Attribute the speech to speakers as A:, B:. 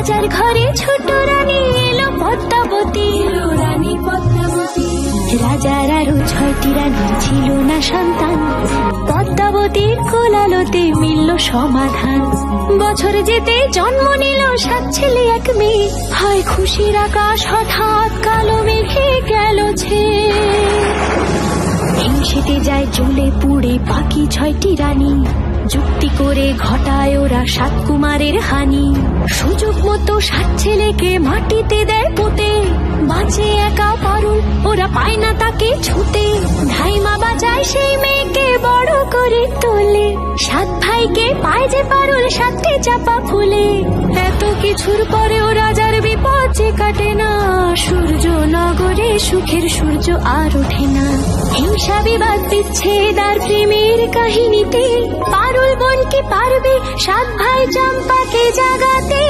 A: রাজার ঘরে ছোট রানী এলো পদ্মাবতী, রানী পদ্মাবতী। রাজার আরো 6টি রানী ছিল না সন্তান, পদ্মাবতীর কোলালোতে মিলল সমাধান। বছর যেতে জন্ম নিল 7 ছেলে 1 মেয়ে, হয় খুশির আকাশ হঠাৎ কালো মেঘে গেল ছেয়ে। হিংসেতে যায় জ্বলে পুড়ে বাকি 6টি রানী, যুক্তি করে ঘটায় ওরা 7 কুমারের হানি। সুযোগ মতো 7 ছেলেকে মাটিতে দেয় পুঁতে, বাঁচে একা পারুল, ওরা পায় না তাকে ছুতে। ধাইমা বাঁচায় সেই মেয়েকে বড় করে তোলে, 7 ভাইকে পায় যে পারুল 7টি চাপা ফুলে। এত কিছুর পরেও রাজার বিপদ যে কাটে না, সূর্য নগরে সুখের সূর্য আর ওঠে না। হিংসা বিবাদ বিচ্ছেদ আর প্রেমের কাহিনীতে পারুল বোন কি পারবে 7 ভাই চম্পাকে জাগাতে।